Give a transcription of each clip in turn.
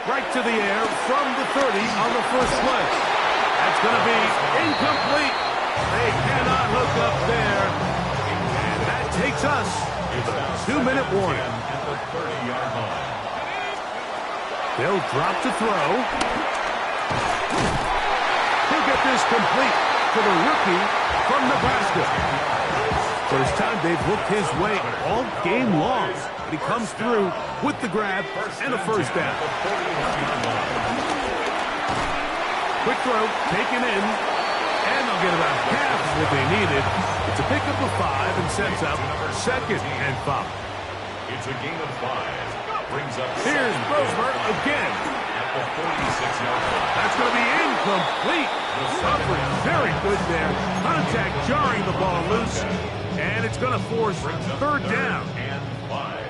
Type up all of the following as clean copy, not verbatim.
Right to the air from the 30 on the first play. That's going to be incomplete. They cannot hook up there. And that takes us to the 2-minute warning. At the 30-yard line. They'll drop to throw. He'll get this complete to the rookie from Nebraska. First time they've looked his way all game long. He comes through with the grab and a first down. Quick throw, taken in, and they'll get about half what they needed. It's a pickup of 5 and sets up 2nd and 5. It's a gain of 5. Brings up. Here's Brosmer again. At the 46-yard line. That's going to be incomplete. Coverage very good there. Contact jarring the ball loose, and it's going to force 3rd down. And 5.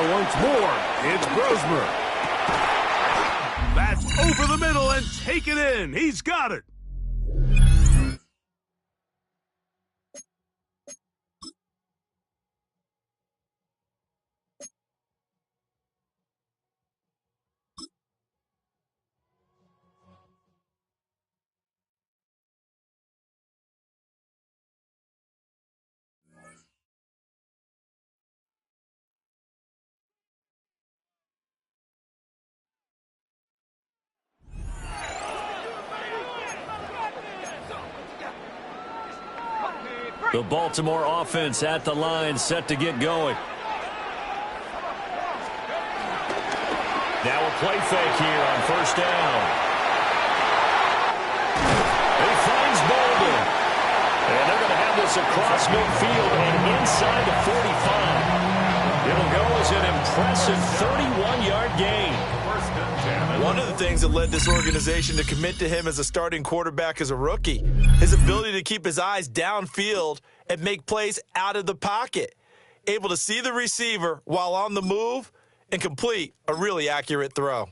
Once more, it's Brosmer. That's over the middle and take it in. He's got it. The Baltimore offense at the line, set to get going. Now a play fake here on first down. He finds Bolden. And they're going to have this across midfield and inside the 45. It'll go as an impressive 31-yard gain. One of the things that led this organization to commit to him as a starting quarterback as a rookie, his ability to keep his eyes downfield and make plays out of the pocket, able to see the receiver while on the move and complete a really accurate throw.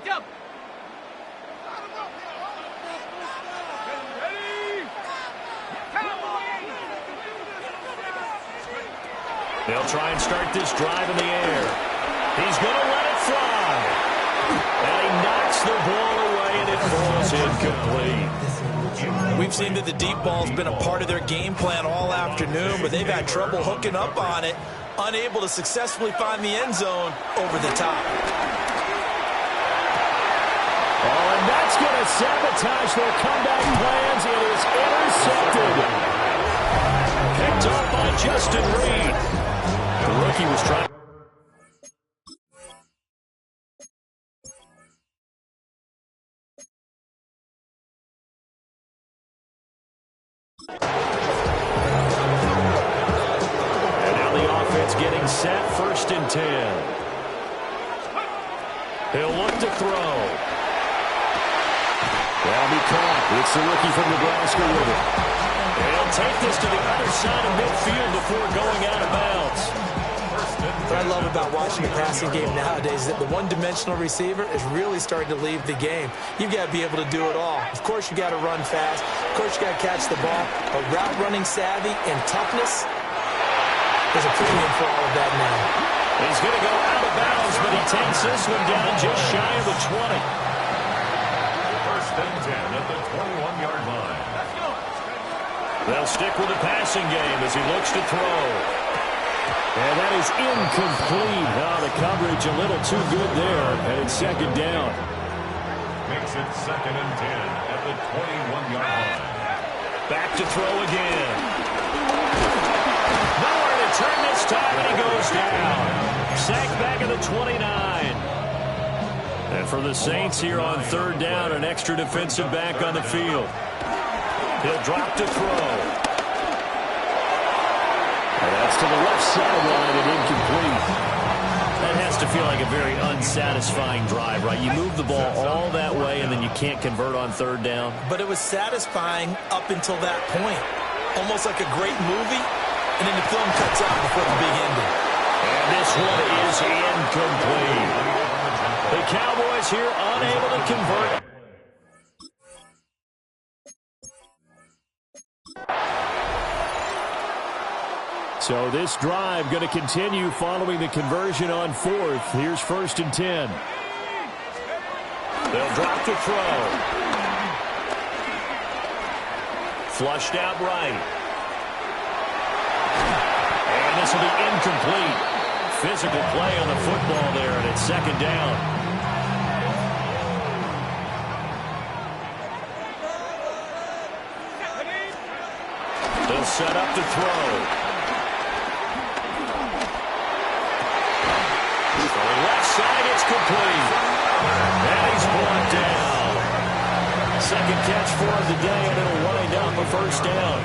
Jump. They'll try and start this drive in the air. He's going to let it fly. And he knocks the ball away, and it falls incomplete. We've seen that the deep ball's been a part of their game plan all afternoon, but they've had trouble hooking up on it. unable to successfully find the end zone over the top. Oh, and that's going to sabotage their comeback plans. It is intercepted. Picked up by Justin Reed. The rookie was trying. And now the offense getting set, 1st and 10. He'll look to throw. That'll be caught. It's the rookie from Nebraska with it. He'll take this to the other side of midfield before going out of bounds. What I love about watching the passing game nowadays is that the one-dimensional receiver is really starting to leave the game. You've got to be able to do it all. Of course, you got to run fast. Of course, you got to catch the ball. But route running savvy and toughness, there's a premium for all of that now. He's going to go out of bounds, but he takes this one down just shy of the 20. 1st and 10 at the 21-yard line. They'll stick with the passing game as he looks to throw. And that is incomplete. The coverage a little too good there, and it's 2nd down. Makes it 2nd and 10 at the 21-yard line. Back to throw again. Nowhere to turn this time, and he goes down. Sacked back at the 29. And for the Saints here on 3rd down, an extra defensive back on the field. He'll drop to throw. And that's to the left sideline and incomplete. That has to feel like a very unsatisfying drive, right? You move the ball all that way, and then you can't convert on 3rd down. But it was satisfying up until that point. Almost like a great movie, and then the film cuts out before the big ending. And this one is incomplete. The Cowboys here unable to convert. So this drive going to continue following the conversion on 4th. Here's 1st and 10. They'll drop to throw. Flushed out right. And this will be incomplete. Physical play on the football there, and it's 2nd down. They'll set up to throw. Left side, it's complete. And he's brought down. 2nd catch for him today, and it'll wind up a 1st down.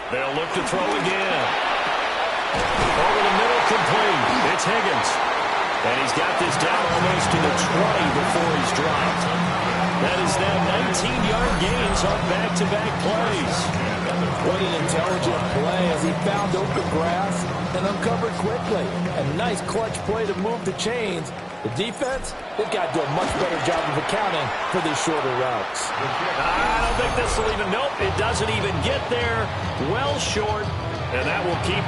They'll look to throw again. Over the middle, complete. It's Higgins. And he's got this down almost to the 20 before he's dropped. That is now 19-yard gains on back-to-back plays. What an intelligent play as he found open grass and uncovered quickly. A nice clutch play to move the chains. The defense, they've got to do a much better job of accounting for these shorter routes. I don't think this will even, nope, it doesn't even get there. Well short, and that will keep.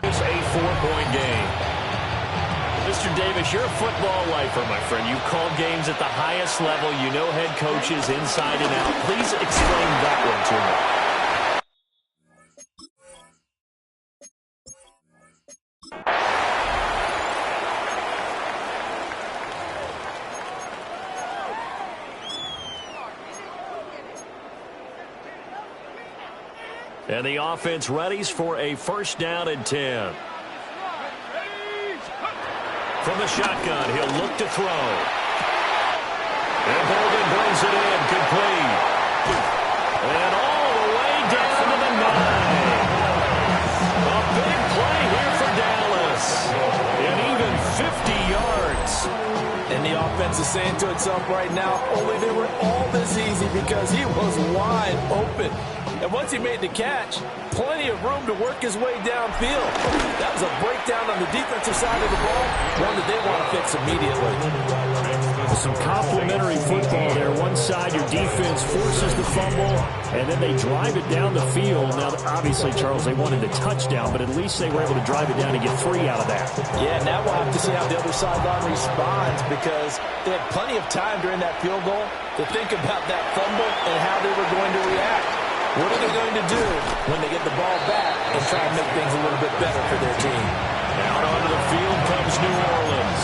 It's a 4-point game. Mr. Davis, you're a football lifer, my friend. You've called games at the highest level. You know head coaches inside and out. Please explain that one to me. And the offense readies for a 1st down and 10. From the shotgun, he'll look to throw. And Bolden brings it in, complete. And all the way down to the 9. A big play here for Dallas. And even 50 yards. And the offense is saying to itself right now, only they were all this easy because he was wide open. And once he made the catch, plenty of room to work his way downfield. That was a breakdown on the defensive side of the ball, one that they want to fix immediately. Some complimentary football there. One side, your defense forces the fumble, and then they drive it down the field. Now, obviously, Charles, they wanted the touchdown, but at least they were able to drive it down and get free out of that. Yeah, now we'll have to see how the other sideline responds, because they had plenty of time during that field goal to think about that fumble and how they were going to react. What are they going to do when they get the ball back and try and make things a little bit better for their team? Out onto the field comes New Orleans.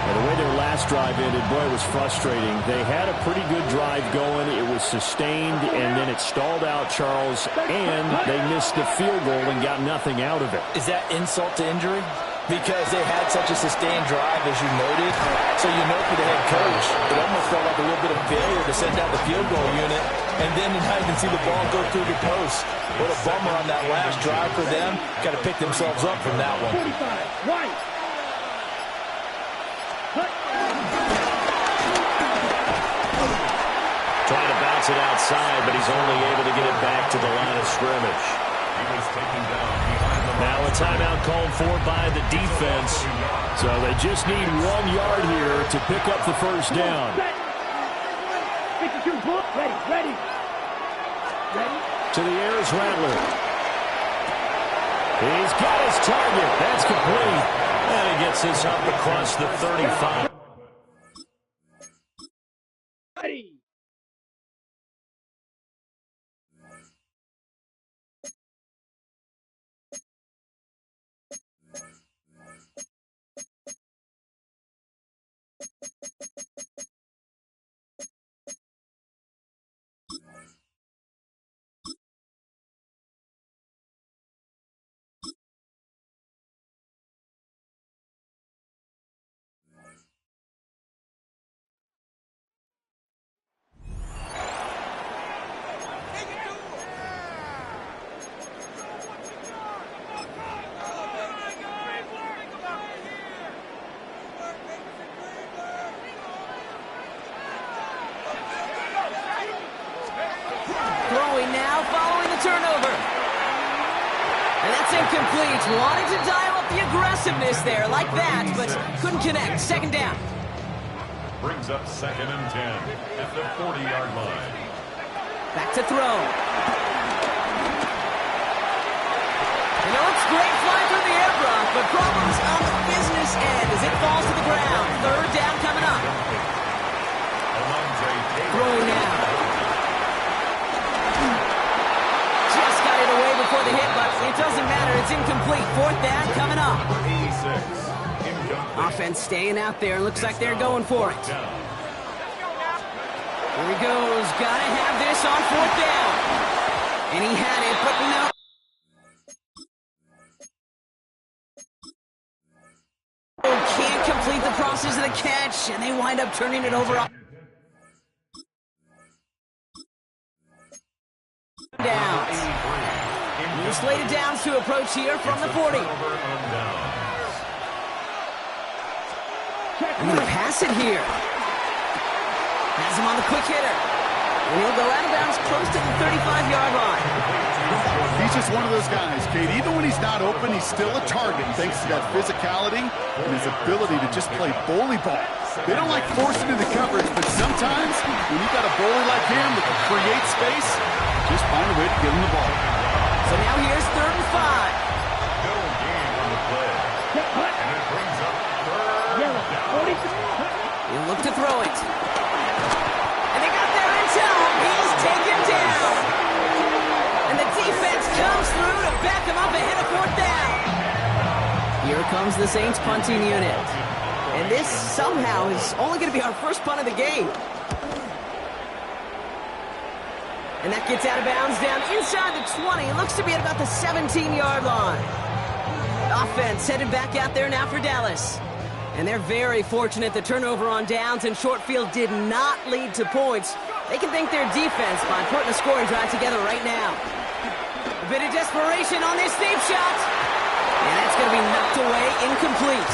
And the way their last drive ended, boy, it was frustrating. They had a pretty good drive going. It was sustained, and then it stalled out, Charles, and they missed the field goal and got nothing out of it. Is that insult to injury? Because they had such a sustained drive, as you noted. So you know for the head coach, it almost felt like a little bit of failure to send out the field goal unit, and then not even see the ball go through the post. What a bummer on that last drive for them. Got to pick themselves up from that one. 45, White. Trying to bounce it outside, but he's only able to get it back to the line of scrimmage. He was taken down behind the Now a timeout called for by the defense. So they just need 1 yard here to pick up the first down. 52, ready. To the air is Rattler. He's got his target. That's complete. And he gets this up across the 35. Ready. Throwing now, following the turnover. And that's incomplete. Wanted to dial up the aggressiveness there like that, but couldn't connect. Second down. brings up 2nd and 10 at the 40-yard line. Back to throw. You know, it's great flying through the air, Brock, but problems on the business end as it falls to the ground. Third down coming up. Throwing now. Just got it away before the hit, but it doesn't matter. It's incomplete. Fourth down coming up. 86. Offense staying out there. Looks like they're going for it. Here he goes. Gotta have this on fourth down. And he had it, but no. Can't complete the process of the catch, and they wind up turning it over. Downs. New slated downs to approach here from the 40. I'm going to pass it here. Has him on the quick hitter. And he'll go out of bounds close to the 35-yard line. He's just one of those guys, Kate. Even when he's not open, he's still a target thanks to that physicality and his ability to just play bully ball. They don't like forcing into coverage, but sometimes when you've got a bully like him that can create space, just find a way to get him the ball. So now here's 3rd and 5. No gain on the play. And it brings up 3rd down. He'll look to throw it. And they got there in time. He's taken down. And the defense comes through to back him up ahead of 4th down. Here comes the Saints punting unit. And this somehow is only going to be our first punt of the game. And that gets out of bounds down inside the 20. It looks to be at about the 17-yard line. Offense headed back out there now for Dallas. And they're very fortunate the turnover on downs and short field did not lead to points. They can thank their defense by putting a scoring drive together right now. A bit of desperation on this deep shot. And that's going to be knocked away, incomplete.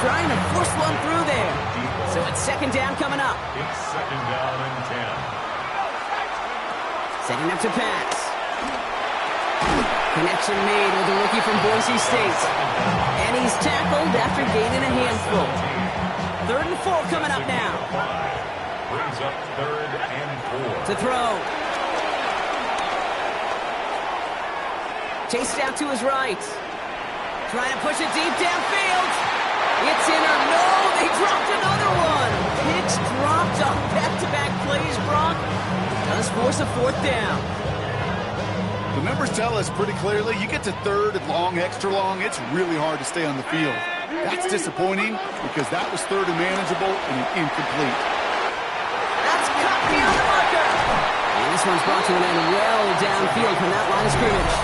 Trying to force one through there. So it's 2nd down coming up. It's 2nd down and 10. Setting up to pass. Connection made with the rookie from Boise State. And he's tackled after gaining a handful. 3rd and 4 coming up now. Brings up 3rd and 4. To throw. Chased out to his right. Trying to push it deep downfield. It's in or no, they dropped another one. Picks dropped on back-to-back plays, Brock. Does force a 4th down. The numbers tell us pretty clearly, you get to 3rd and long, extra long, it's really hard to stay on the field. That's disappointing because that was 3rd and manageable and an incomplete. That's cut beyond the marker. And this one's brought to an end well downfield from that line of scrimmage.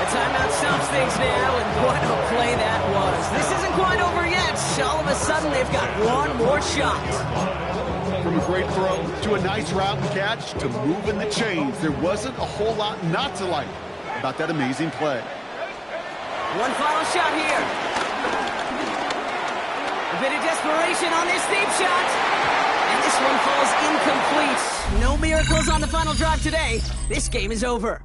The timeout stops things now, and what a play that was. This isn't quite over yet. All of a sudden, they've got one more shot. From a great throw to a nice route and catch to moving the chains, there wasn't a whole lot not to like about that amazing play. One final shot here. A bit of desperation on this deep shot. And this one falls incomplete. No miracles on the final drive today. This game is over.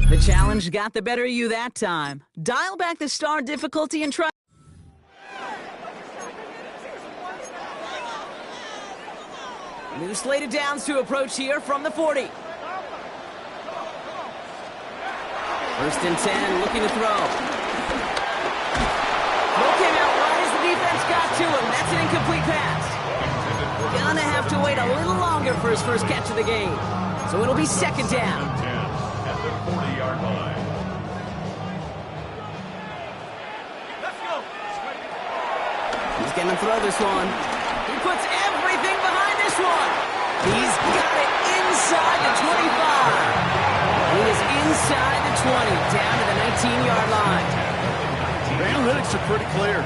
The challenge got the better of you that time. Dial back the star difficulty and try. New slate of downs to approach here from the 40. 1st and 10, looking to throw. Throw came out right as the defense got to him. That's an incomplete pass. Gonna have to wait a little longer for his first catch of the game. So it'll be 2nd down. At the 40-yard line. He's gonna throw this one. He puts everything behind this one. He's got it inside the 25. He is inside the 20, down to the 19-yard line. The analytics are pretty clear.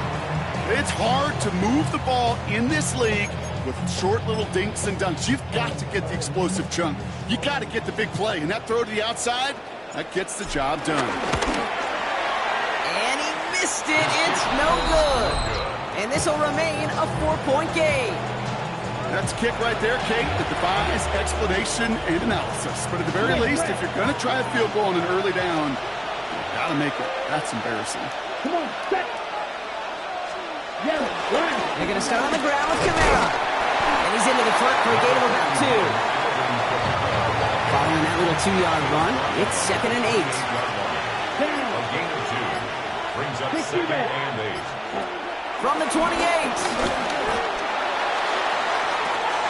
It's hard to move the ball in this league with short little dinks and dunks. You've got to get the explosive chunk. You got to get the big play. And that throw to the outside, that gets the job done. And he missed it. It's no good. And this will remain a 4-point game. That's a kick right there, Kate, that defies explanation and analysis. But at the very least, if you're going to try a field goal on an early down, you've got to make it. That's embarrassing. Come on, set. Yellow, line. They're going to start on the ground with Kamara. And he's into the front for a gain of about 2. Following that little 2-yard run, it's 2nd and 8. A gain of 2. Brings up 2nd and 8. From the 28.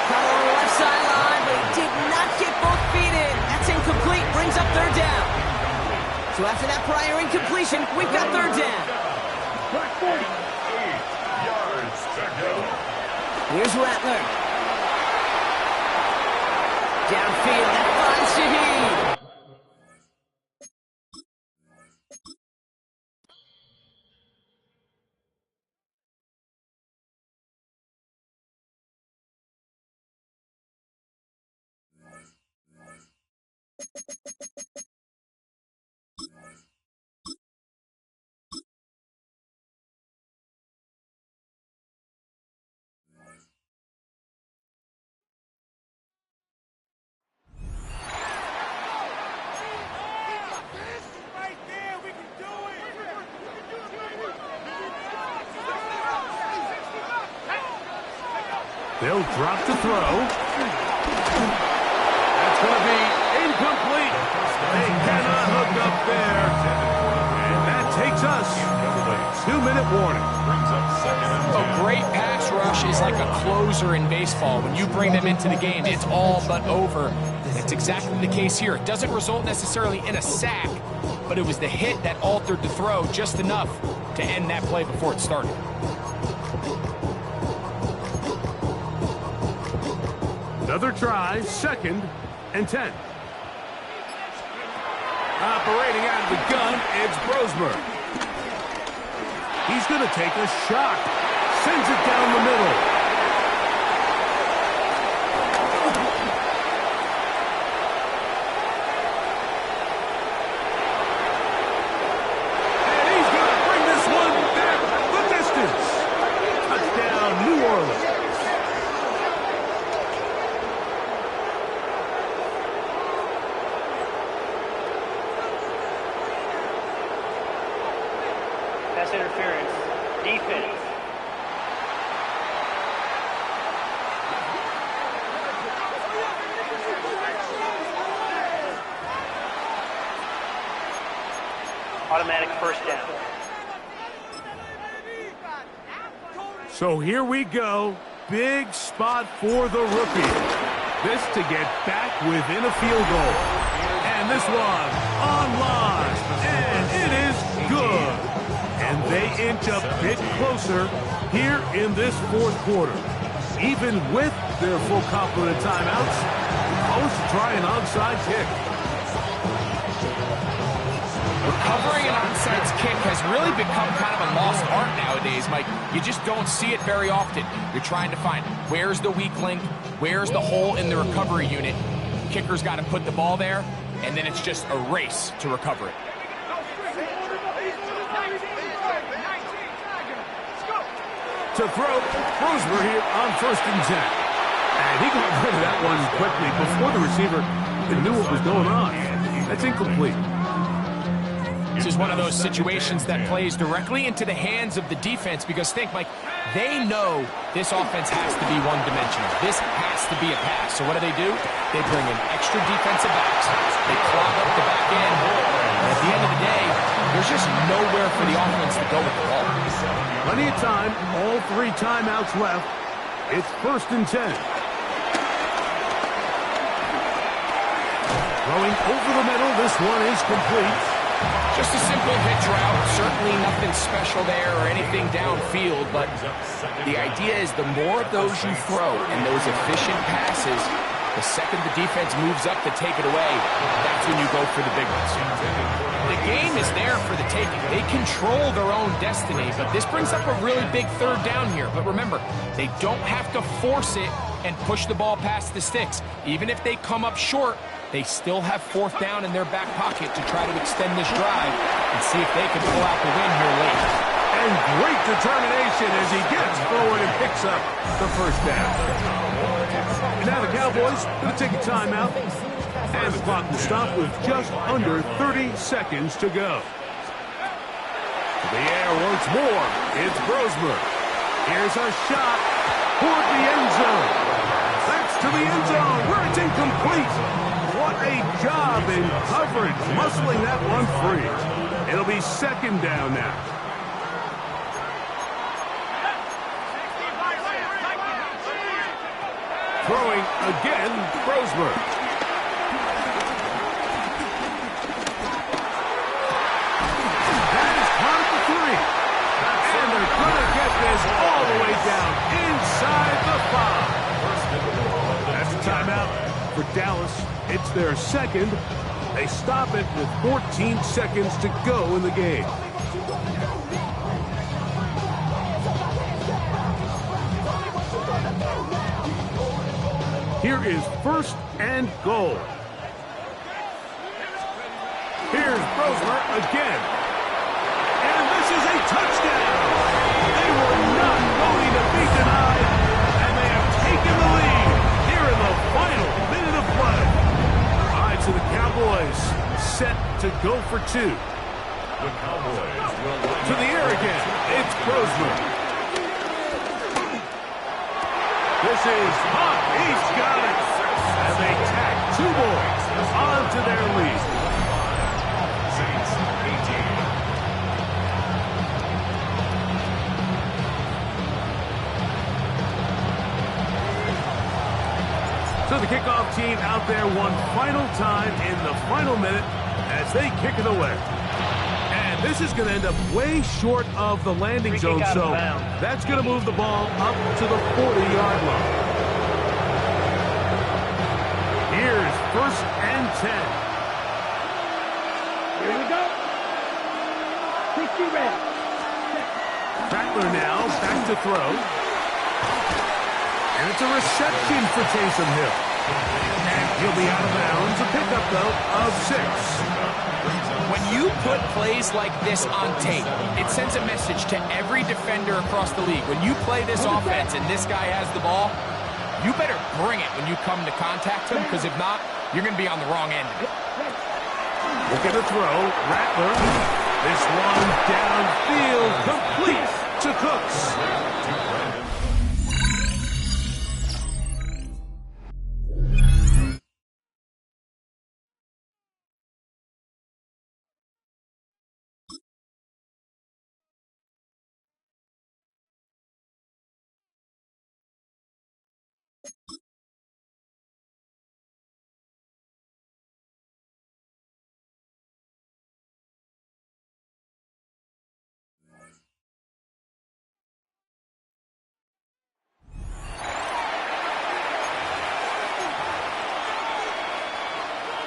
Caught on the left sideline, but he did not get both feet in. That's incomplete. Brings up 3rd down. So after that prior incompletion, we've got 3rd down. 8 yards to go. Here's Rattler. Downfield, that finds Shaheed. They'll drop the throw. That's going to be incomplete. They cannot hook up there. And that takes us to a 2-minute warning. A great pass rush is like a closer in baseball. When you bring them into the game, it's all but over. That's exactly the case here. It doesn't result necessarily in a sack, but it was the hit that altered the throw just enough to end that play before it started. Another try, 2nd and 10. Operating out of the gun, it's Brosmer. He's going to take a shot. Sends it down the middle. And he's going to bring this one back the distance. Touchdown, New Orleans. Pass interference. Defense. Automatic first down. So here we go. Big spot for the rookie. This to get back within a field goal. And this one on line. And it is good. And they inch a bit closer here in this fourth quarter. Even with their full complement of timeouts, Coach try an onside kick. Recovering an onside kick has really become kind of a lost art nowadays, Mike. You just don't see it very often. You're trying to find where's the weak link, where's the hole in the recovery unit. Kicker's got to put the ball there, and then it's just a race to recover it. To throw, Rosemer here on 1st and 10. And he got rid of that one quickly before the receiver even knew what was going on. That's incomplete. This is one of those situations that plays directly into the hands of the defense because think, Mike, they know this offense has to be one-dimensional. This has to be a pass. So what do? They bring in extra defensive backs. They clog up the back end. And at the end of the day, there's just nowhere for the offense to go with the ball. Plenty of time. All 3 timeouts left. It's 1st and 10. Throwing over the middle. This one is complete. Just a simple hitch route, certainly nothing special there or anything downfield, but the idea is the more of those you throw and those efficient passes, the second the defense moves up to take it away, that's when you go for the big ones. The game is there for the taking. They control their own destiny, but this brings up a really big 3rd down here. But remember, they don't have to force it and push the ball past the sticks. Even if they come up short, they still have 4th down in their back pocket to try to extend this drive and see if they can pull out the win here late. And great determination as he gets forward and picks up the 1st down. And now the Cowboys going to take a timeout. And the clock will stop with just under 30 seconds to go. To the air once more. It's Brosmer. Here's a shot toward the end zone. That's to the end zone where it's incomplete. What a job in coverage, muscling that one free. It'll be 2nd down now. Throwing again, Brosmer. That is caught at the 3. And they're going to get this all the way down inside the 5. That's a timeout for Dallas. It's their 2nd. They stop it with 14 seconds to go in the game. Here is 1st and goal. Here's Brosmer again. And this is a touchdown. They were not going to be denied, and they have taken the lead here in the final minute of play. All right, so the Cowboys set to go for 2. The Cowboys will To the air again. It's Brosmer. This is hot. He's got it. And they tack 2 more onto their lead. Saints 18. So the kickoff team out there one final time in the final minute as they kick it away. And this is going to end up way short of the landing zone, so that's going to move the ball up to the 40-yard line. Here's 1st and 10. Here we go. 60 ready. Rattler now back to throw. And it's a reception for Taysom Hill. And he'll be out of bounds. A pickup, though, of 6. When you put plays like this on tape, it sends a message to every defender across the league. When you play this offense and this guy has the ball, you better bring it when you come to contact him, because if not, you're going to be on the wrong end of it. Look at the throw. Rattler. This one downfield, complete to Cooks.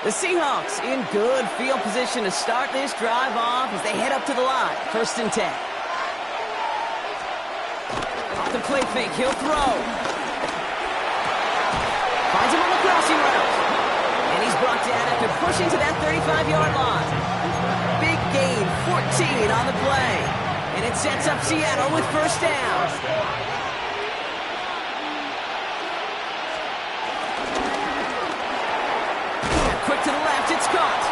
The Seahawks in good field position to start this drive off as they head up to the line. 1st and 10. Off the play fake, he'll throw. Finds him on the crossing route. And he's brought down after pushing to that 35-yard line. Big gain, 14 on the play. And it sets up Seattle with 1st down. To the left, it's caught.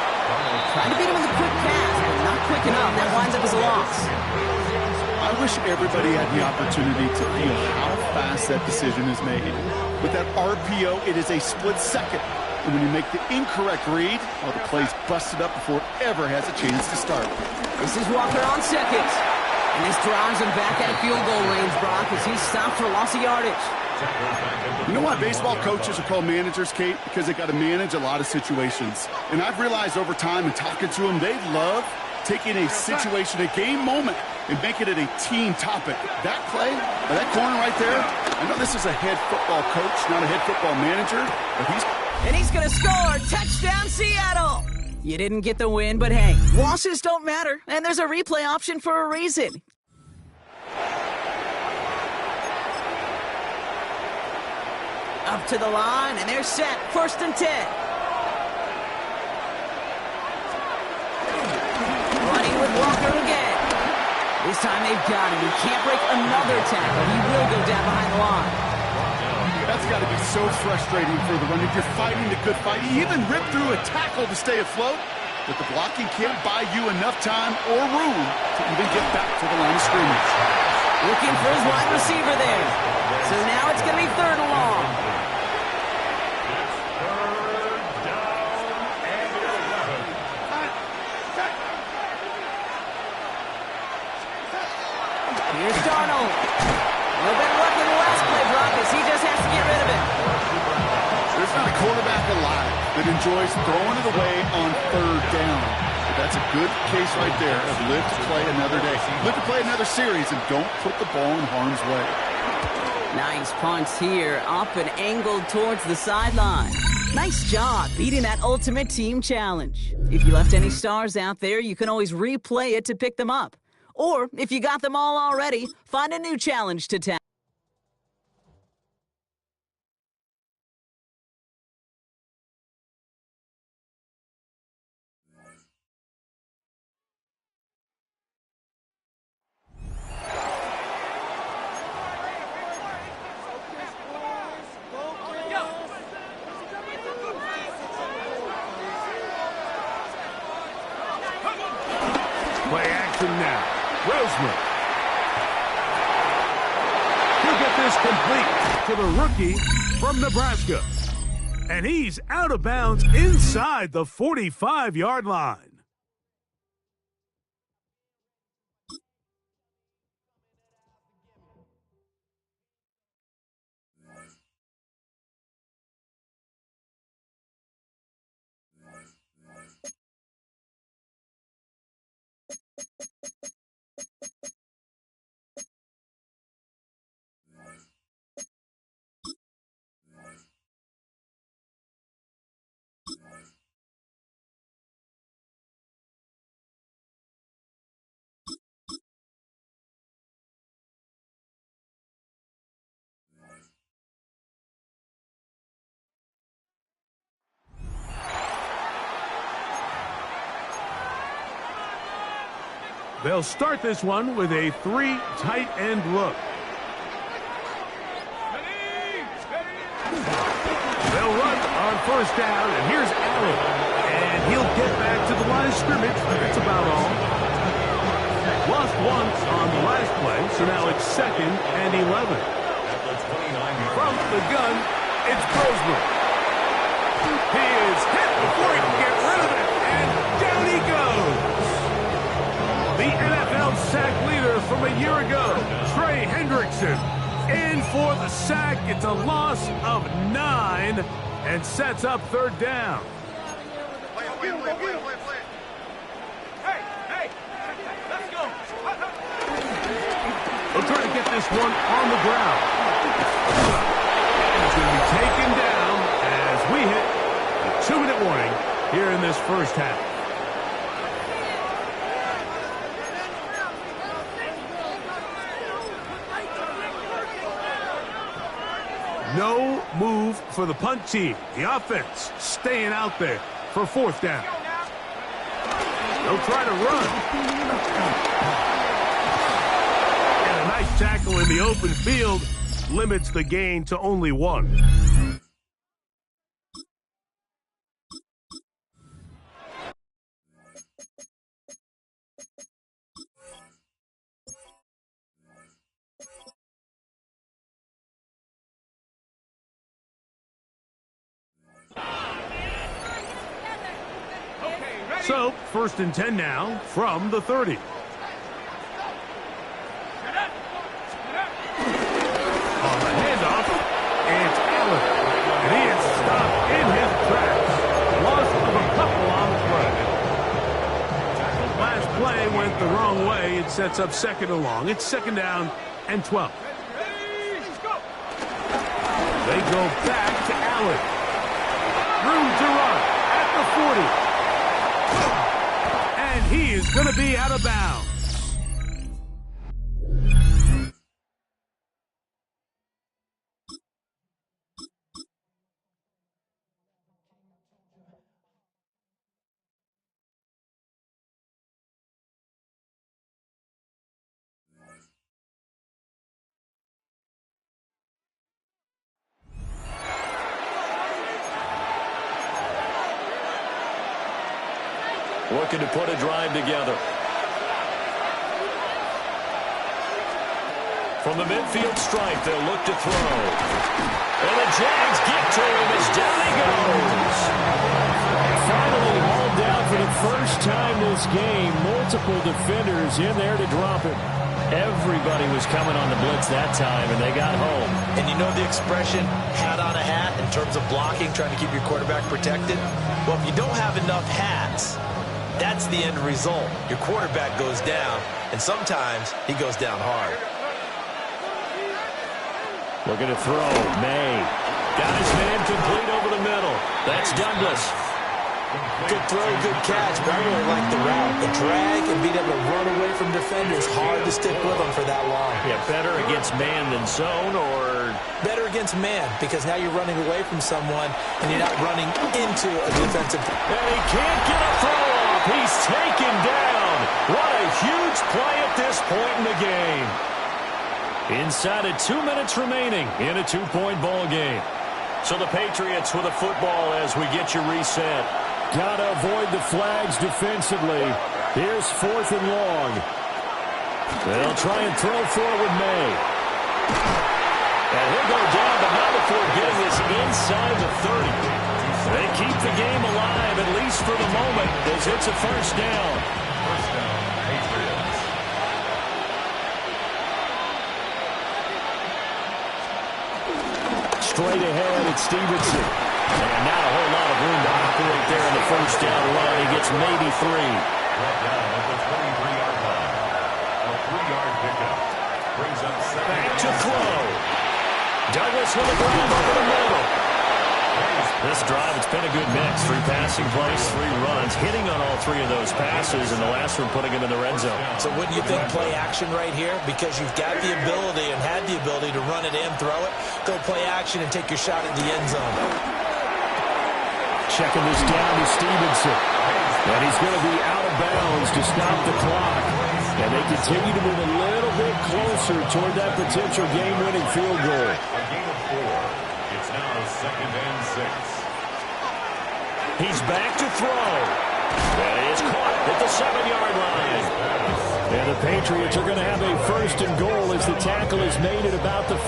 Trying to beat him with a quick pass, but not quick enough. That winds up as a loss. I wish everybody had the opportunity to feel how fast that decision is made. With that RPO, it is a split second. And when you make the incorrect read, well, the play's busted up before it ever has a chance to start. This is Walker on 2nd. And this drives him back at field goal range, Brock, as he's stopped for loss of yardage. You know why baseball coaches are called managers, Kate? Because they got to manage a lot of situations. And I've realized over time in talking to them, they love taking a situation, a game moment, and making it a team topic. That play, or that corner right there, I know this is a head football coach, not a head football manager, but he's going to score. Touchdown, Seattle! You didn't get the win, but hey, losses don't matter, and there's a replay option for a reason. Up to the line, and they're set. 1st and 10. Running with Walker again. This time they've got him. He can't break another tackle. He will go down behind the line. That's got to be so frustrating for the run. If you're fighting the good fight, you even rip through a tackle to stay afloat, but the blocking can't buy you enough time or room to even get back to the line of scrimmage. Looking for his wide receiver there. So now it's going to be 3rd and long. Here's Darnold. A little bit of luck in the last play, Brock, as he just has to get rid of it. There's not a quarterback alive that enjoys throwing it away on 3rd down. But that's a good case right there of live to play another day. Live to play another series, and don't put the ball in harm's way. Nice punch here, up and angled towards the sideline. Nice job beating that ultimate team challenge. If you left any stars out there, you can always replay it to pick them up. Or, if you got them all already, find a new challenge to tackle. Play action now. Roseman. He'll get this complete to the rookie from Nebraska. And he's out of bounds inside the 45-yard line. They'll start this one with a 3 tight end look. They'll run on 1st down, and here's Allen. And he'll get back to the line of scrimmage. That's about all. Lost once on the last play, so now it's 2nd and 11. From the gun, it's Grossman. He is hit before he can get rid of it, and down he goes. The NFL sack leader from a year ago, Trey Hendrickson, in for the sack. It's a loss of 9 and sets up 3rd down. They'll try to get this one on the ground. And it's going to be taken down as we hit the 2-minute warning here in this first half. No move for the punt team. The offense staying out there for 4th down. They'll try to run. And a nice tackle in the open field limits the gain to only 1. So, 1st and 10 now from the 30. On the handoff, it's Allen. And he is stopped in his tracks. Loss of a couple on the play. Last play went the wrong way. It sets up 2nd and long. It's 2nd down and 12. They go back to Allen. Room to run at the 40. And he is going to be out of bounds. Looking to put a drive together. From the midfield stripe, they'll look to throw. And the Jags get to him as down he goes. Finally hauled down for the first time this game. Multiple defenders in there to drop him. Everybody was coming on the blitz that time, and they got home. And you know the expression, hat on a hat, in terms of blocking, trying to keep your quarterback protected? Well, if you don't have enough hats, that's the end result. Your quarterback goes down, and sometimes he goes down hard. Looking to throw. May. Got his man complete over the middle. That's Douglas. Good throw, good catch, but I really like the route. The drag and being able to run away from defenders, hard to stick with them for that long. Yeah, better against man than zone, or? Better against man, because now you're running away from someone, and you're not running into a defensive. And he can't get a throw off. He's taken down. What a huge play at this point in the game. Inside of 2 minutes remaining in a 2-point ball game. So the Patriots with a football as we get you reset. Gotta avoid the flags defensively. Here's 4th and long. They'll try and throw for it with May. And he'll go down, but not before getting this inside the 30. They keep the game alive, at least for the moment, as it's a first down. First down, Patriots. Straight ahead, it's Stevenson. And not a whole lot of room to operate there in the first down run. He gets maybe 3. Brought down at the 23-yard line. A 3-yard pickup. Brings up 2nd. Back to throw. Douglas with a grab over the middle. This drive, it's been a good mix. 3 passing plays, 3 runs, hitting on all 3 of those passes, and the last one putting him in the red zone. So wouldn't you think play action right here? Because you've got the ability and had the ability to run it and throw it. Go play action and take your shot at the end zone. Checking this down to Stevenson. And he's going to be out of bounds to stop the clock. And they continue to move a little bit closer toward that potential game-winning field goal. A gain of 4. It's now 2nd and 6. He's back to throw. That is caught at the 7-yard line. And the Patriots are going to have a first and goal as the tackle is made at about the 5.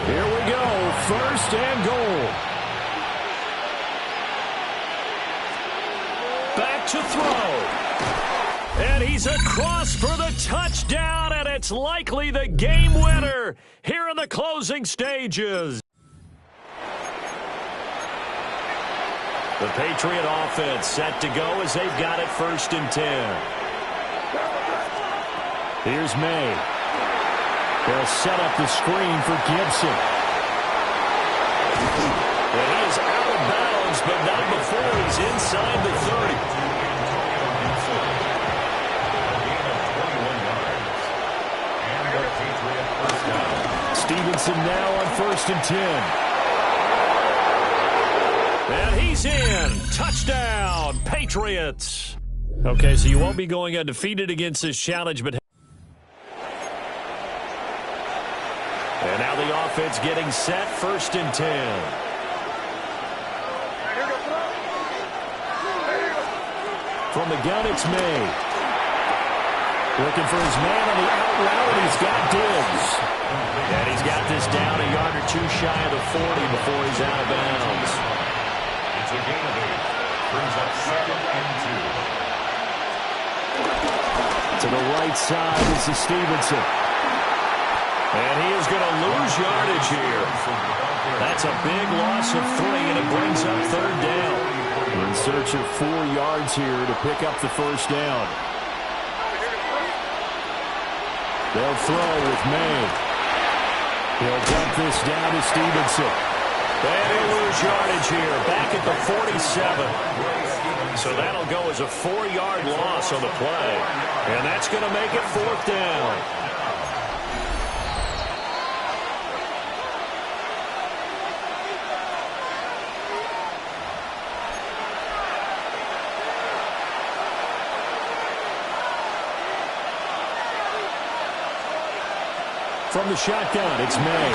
Here we go, first and goal. Back to throw. And he's across for the touchdown, and it's likely the game winner here in the closing stages. The Patriot offense set to go as they've got it first and 10. Here's May. They'll set up the screen for Gibson. And he is out of bounds, but not before he's inside the 30. Stevenson now on first and 10. And he's in. Touchdown, Patriots. Okay, so you won't be going undefeated against this challenge, but... And now the offense getting set, first and 10. From the gun, it's May. Looking for his man on the out route, and he's got Diggs. And he's got this down a yard or two shy of the 40 before he's out of bounds. It's a gain of 8. Brings up second and 2. To the right side, this is Stevenson. And he is going to lose yardage here. That's a big loss of 3, and it brings up third down. In search of 4 yards here to pick up the first down. They'll throw with May. He'll dump this down to Stevenson. And he'll lose yardage here, back at the 47. So that'll go as a 4-yard loss on the play. And that's going to make it fourth down. From the shotgun, it's May.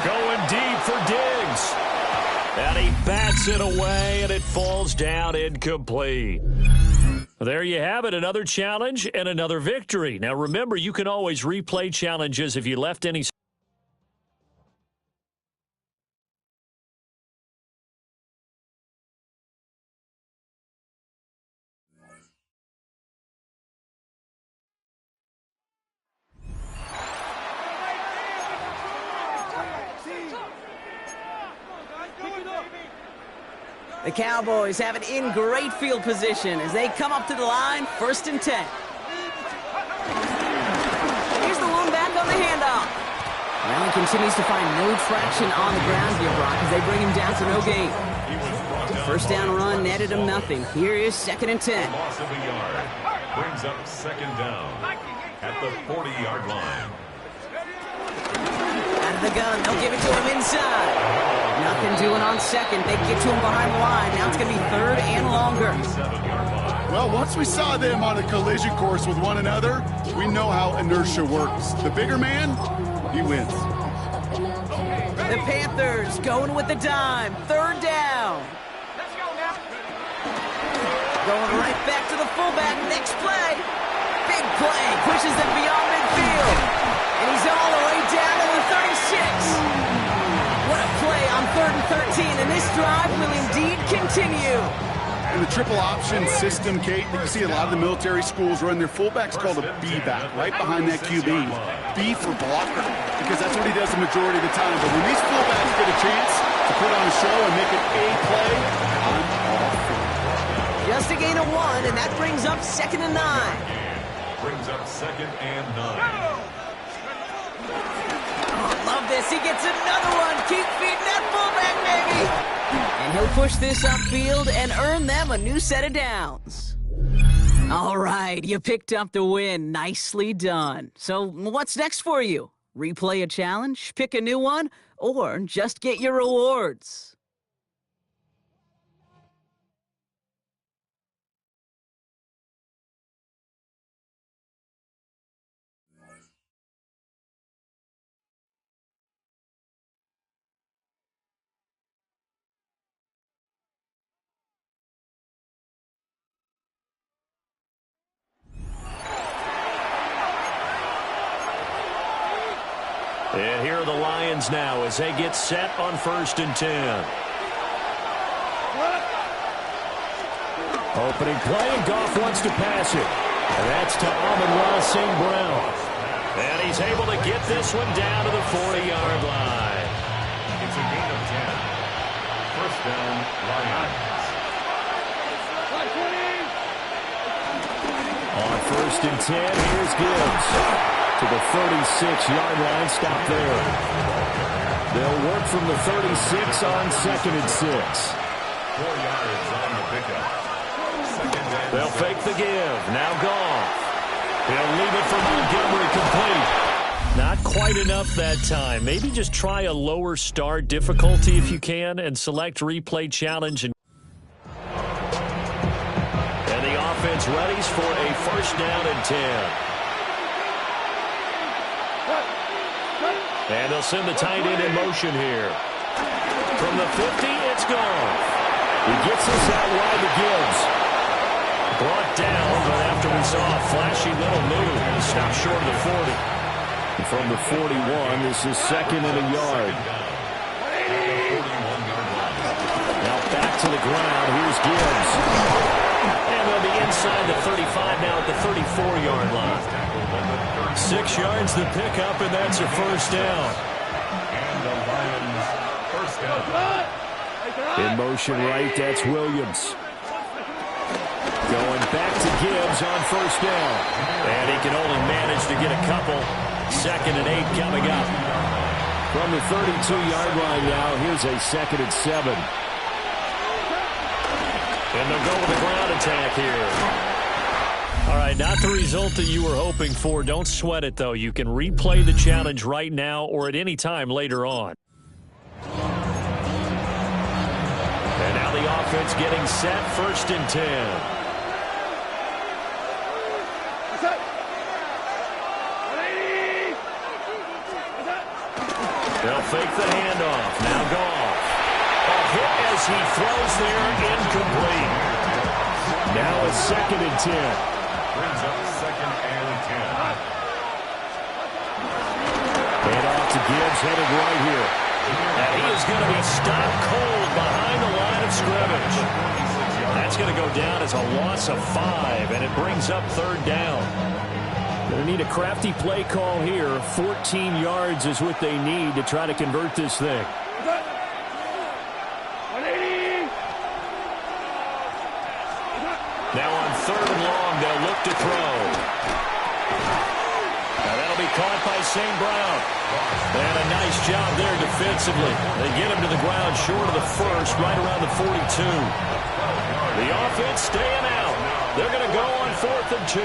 Going deep for Diggs. And he bats it away, and it falls down incomplete. There you have it, another challenge and another victory. Now remember, you can always replay challenges if you left any... The Cowboys have it in great field position as they come up to the line, first and 10. Here's the one back on the handoff. Allen continues to find no traction on the ground here, Brock, as they bring him down for no gain. First down run netted him nothing. Here is second and 10. Loss of a yard. Brings up second down at the 40-yard line. Out of the gun, they'll give it to him inside. Nothing doing on second. They get to him behind the line. Now it's going to be third and longer. Well, once we saw them on a collision course with one another, we know how inertia works. The bigger man, he wins. The Panthers going with the dime. Third down. Going right back to the fullback. Next play. Big play. Pushes them beyond midfield. And he's all the way down to the 36. What a play on 3rd and 13, and this drive will indeed continue. In the triple option system, Kate, you see a lot of the military schools run their fullbacks called a B-back, right behind that QB. B for blocker, because that's what he does the majority of the time. But when these fullbacks get a chance to put on a show and make it a play, I'm all for it. Just a gain of 1, and that brings up second and 9. Brings up second and 9. Love this. He gets another one. Keep feeding that fullback, baby. And he'll push this upfield and earn them a new set of downs. All right, you picked up the win. Nicely done. So what's next for you? Replay a challenge, pick a new one, or just get your rewards? And here are the Lions now as they get set on 1st and 10. Opening play, and Goff wants to pass it. And that's to Amon-Ra St. Brown. And he's able to get this one down to the 40-yard line. It's a gain of 10. First down, Lions. On 1st and 10, here's Gibbs. To the 36-yard line, stop there. They'll work from the 36 on 2nd and 6. 4 yards on the pickup. They'll fake the give. Now Goff. He'll leave it for Montgomery complete. Not quite enough that time. Maybe just try a lower start difficulty if you can and select replay challenge. And the offense readies for a 1st down and 10. And they'll send the tight end in motion here. From the 50, it's Goff. He gets us out wide to Gibbs. Brought down, but after we saw a flashy little move, he stopped short of the 40. And from the 41, this is 2nd and a yard. Now back to the ground. Here's Gibbs. And they'll be inside the 35 now at the 34-yard line. 6 yards to pick up, and that's a 1st down. And the Lions, 1st down. In motion right, that's Williams. Going back to Gibbs on 1st down. And he can only manage to get a couple. 2nd and 8 coming up. From the 32-yard line now, here's a 2nd and 7. And they'll go with a ground attack here. All right, not the result that you were hoping for. Don't sweat it, though. You can replay the challenge right now or at any time later on. And now the offense getting set, 1st and 10. They'll fake the handoff. Now Goff. A hit as he throws there, incomplete. Now it's 2nd and 10. Brings up 2nd and 10. And off to Gibbs, headed right here. And he is going to be stopped cold behind the line of scrimmage. That's going to go down as a loss of 5, and it brings up 3rd down. Going to need a crafty play call here. 14 yards is what they need to try to convert this thing. Now on 3rd and long, they'll look to throw. Now that'll be caught by St. Brown. And a nice job there defensively. They get him to the ground short of the 1st, right around the 42. The offense staying out. They're going to go on 4th and 2.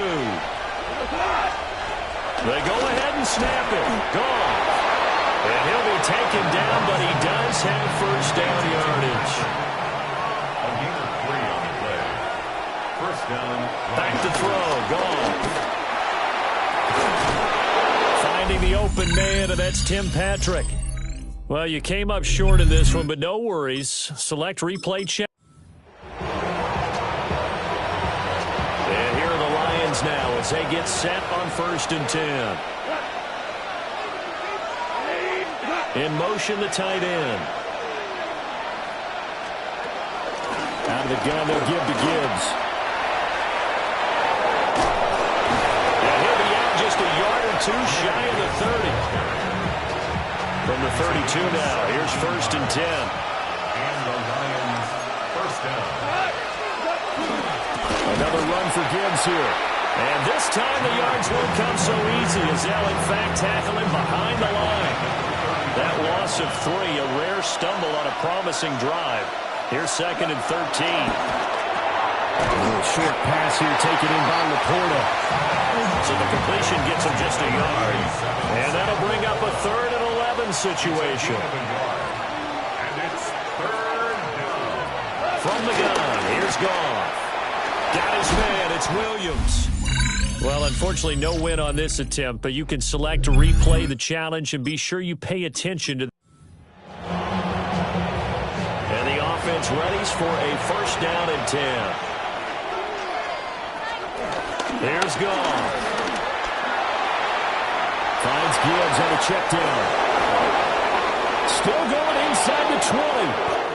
They go ahead and snap it. Gone. And he'll be taken down, but he does have 1st down yardage. A gain of 3 on the play. 1st down. Back to throw. Gone. Finding the open man, and that's Tim Patrick. Well, you came up short in this one, but no worries. Select replay check. And here are the Lions now as they get set on 1st and 10. In motion, the tight end. Out of the gun, they'll give to Gibbs. And he'll be out just a yard or 2 shy of the 30. From the 32 now, here's 1st and 10. And the Lions, 1st down. Another run for Gibbs here. And this time the yards won't come so easy as they'll in fact tackle him behind the line. That loss of 3, a rare stumble on a promising drive. Here's 2nd and 13. A little short pass here taken in by Laporta. So the completion gets him just a yard. And that'll bring up a 3rd and 11 situation. And it's 3rd down. From the gun, here's Goff. Got his man, it's Williams. Well, unfortunately, no win on this attempt, but you can select to replay the challenge and be sure you pay attention to. And the offense readies for a 1st down and 10. Here's Goff. Finds against Gibbs on a check down. Still going inside the 20.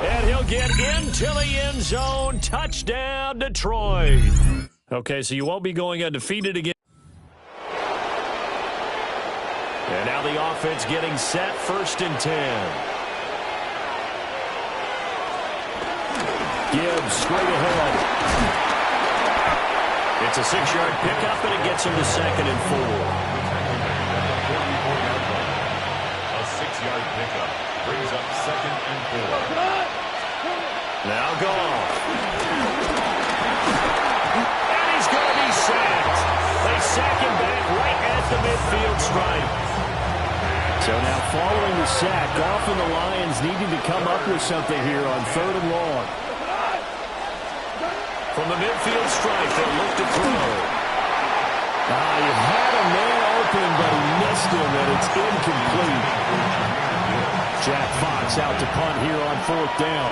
And he'll get into the end zone. Touchdown, Detroit. Okay, so you won't be going undefeated again. And now the offense getting set, 1st and 10. Gibbs straight ahead. It's a 6-yard pickup, and it gets him to 2nd and 4. A 6-yard pickup brings up 2nd and 4. Now Goff. And he's going to be sacked. They sack him back right at the midfield stripe. So now following the sack, Goff and the Lions needing to come up with something here on 3rd and long. From the midfield stripe, they'll look to throw. He had a man open, but he missed him, and it's incomplete. Jack Fox out to punt here on 4th down.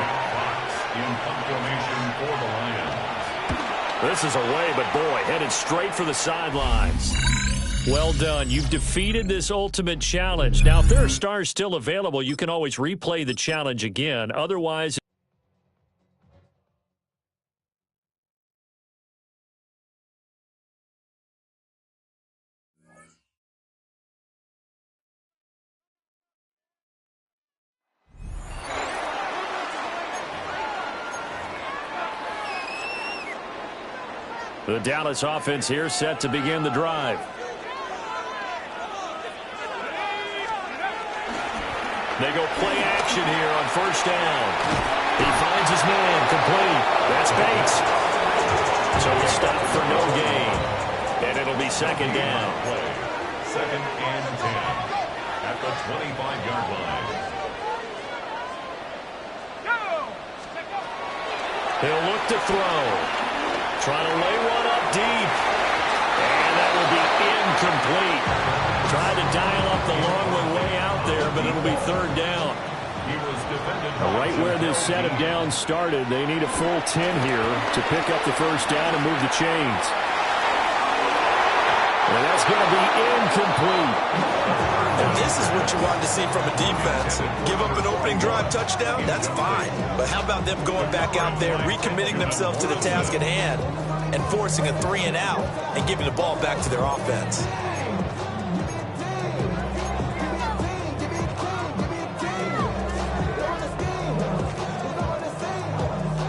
In punt formation for the Lions. This is away, but boy, headed straight for the sidelines. Well done. You've defeated this ultimate challenge. Now, if there are stars still available, you can always replay the challenge again. Otherwise, the Dallas offense here set to begin the drive. They go play action here on 1st down. He finds his man, complete. That's Bates. So he stopped for no gain. And it'll be 2nd down. 2nd and 10 at the 25-yard line. He'll look to throw. Trying to lay one up deep. And that will be incomplete. Tried to dial up the long way out there, but it'll be 3rd down. He was defended Right where this set of downs started, they need a full 10 here to pick up the 1st down and move the chains. And that's going to be incomplete. And this is what you want to see from a defense. Give up an opening drive touchdown, that's fine. But how about them going back out there, recommitting themselves to the task at hand, and forcing a 3 and out, and giving the ball back to their offense.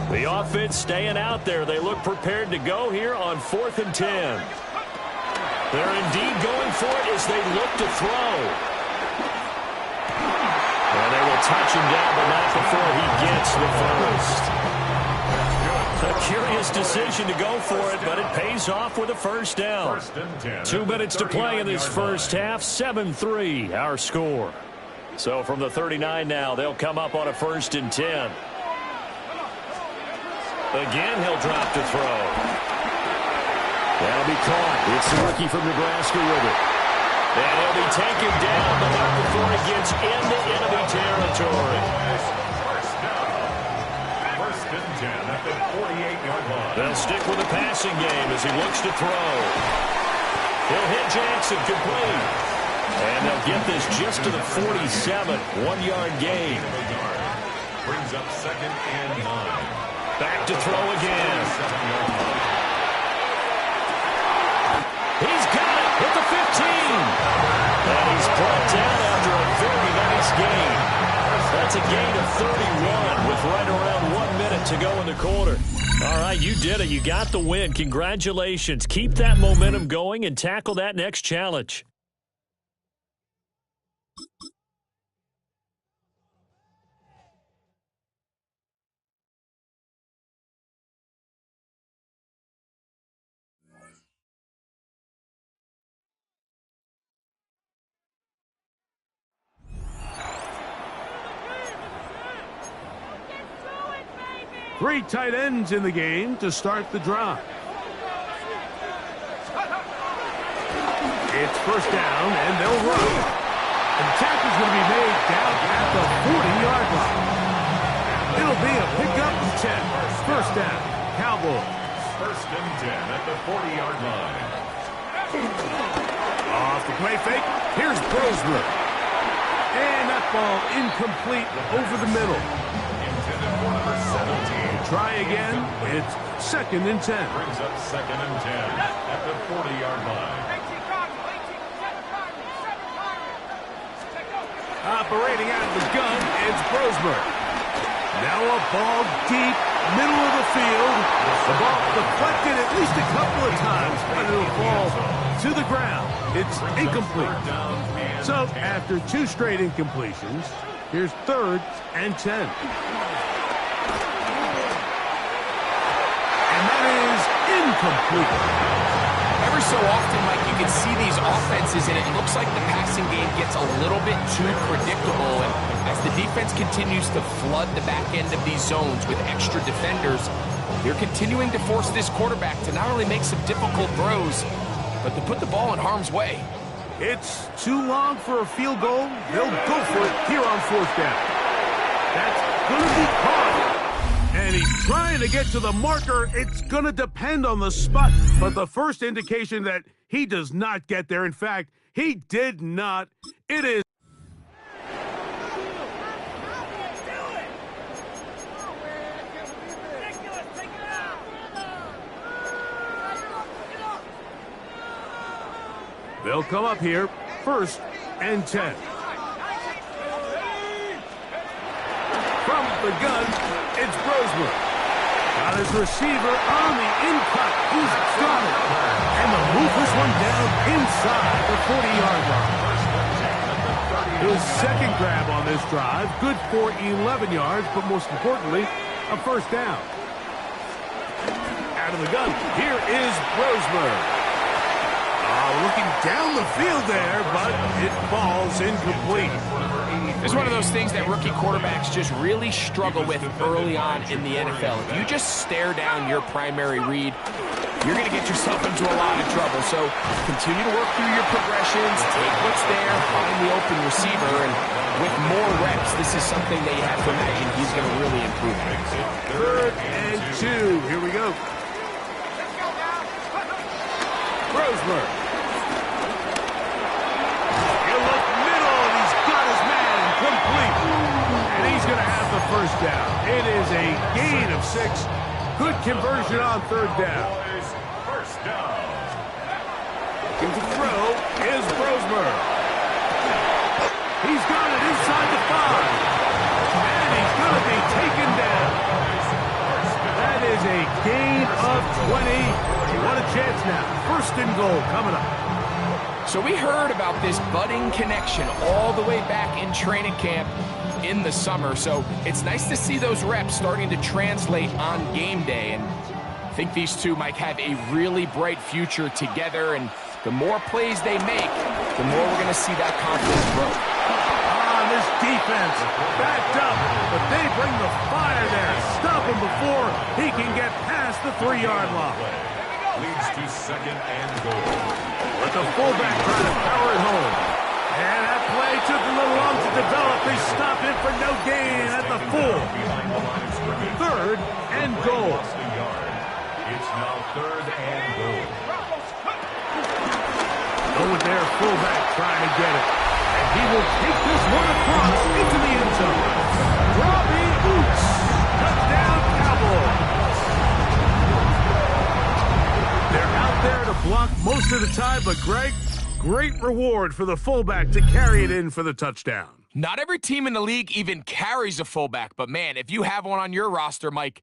The offense staying out there. They look prepared to go here on 4th and 10. They're indeed going for it as they look to throw. And they will touch him down, but not before he gets the first. A curious decision to go for it, but it pays off with a 1st down. 2 minutes to play in this first half. 7-3, our score. So from the 39 now, they'll come up on a 1st and 10. Again, he'll drop to throw. That'll be caught. It's the rookie from Nebraska with it. And he'll be taken down, but not before he gets into enemy territory. 1st and 10 at the 48-yard line. They'll stick with the passing game as he looks to throw. He'll hit Jackson complete. And they'll get this just to the 47, 1-yard gain. Brings up 2nd and 9. Back to throw again. He's got it at the 15. And he's brought down after a very nice gain. That's a gain of 31 with right around 1 minute to go in the quarter. All right, you did it. You got the win. Congratulations. Keep that momentum going and tackle that next challenge. Three tight ends in the game to start the drive. It's 1st down, and they'll run. And the tackle's going to be made down at the 40-yard line. It'll be a pickup of 10. 1st down, Cowboys. 1st and 10 at the 40-yard line. Off the play fake. Here's Brosmer. And that ball incomplete over the middle. Intended for number 17. Try again. It's 2nd and 10. Brings up 2nd and 10 at the 40-yard line. Operating out of the gun, it's Brosmer. Now a ball deep, middle of the field. The ball deflected at least a couple of times, but it'll fall to the ground. It's incomplete. So after 2 straight incompletions, here's 3rd and 10. And that is incomplete. Every so often, Mike, you can see these offenses, and it looks like the passing game gets a little bit too predictable. And as the defense continues to flood the back end of these zones with extra defenders, they're continuing to force this quarterback to not only make some difficult throws, but to put the ball in harm's way. It's too long for a field goal. They'll go for it here on 4th down. That's going to be caught. And he's trying to get to the marker. It's going to depend on the spot. But the first indication that he does not get there, in fact, he did not. It is. They'll come up here, 1st and 10. From the gun, it's Brosmer. Got his receiver on the in-cut. He's got it. And they'll move this one down inside the 40-yard line. His 2nd grab on this drive, good for 11 yards, but most importantly, a 1st down. Out of the gun, here is Brosmer. Looking down the field there, but it falls incomplete. It's one of those things that rookie quarterbacks just really struggle with early on in the NFL. If you just stare down your primary read, you're going to get yourself into a lot of trouble. So continue to work through your progressions, take what's there, find the open receiver, and with more reps, this is something that you have to imagine he's going to really improve. 3rd and 2. Here we go. Brosmer. First down. It is a gain of 6. Good conversion on 3rd down. First down. Looking to throw is Brosmer. He's got it inside the 5. And he's going to be taken down. That is a gain of 20. What a chance now. 1st and goal coming up. So we heard about this budding connection all the way back in training camp in the summer, so it's nice to see those reps starting to translate on game day, and I think these two might have a really bright future together, and the more plays they make, the more we're going to see that confidence grow. This defense backed up, but they bring the fire there. Stop him before he can get past the 3-yard line. Leads to 2nd and goal. But the fullback trying to power it home. And that play took a little long to develop. They stop it for no gain at the 4. 3rd and goal. It's now 3rd and goal. Going there, fullback trying to get it. And he will take this one across into the end zone. Robbie Oots. Touchdown, Cowboys. They're out there to block most of the time, but Greg, great reward for the fullback to carry it in for the touchdown. Not every team in the league even carries a fullback, but man, if you have one on your roster, Mike,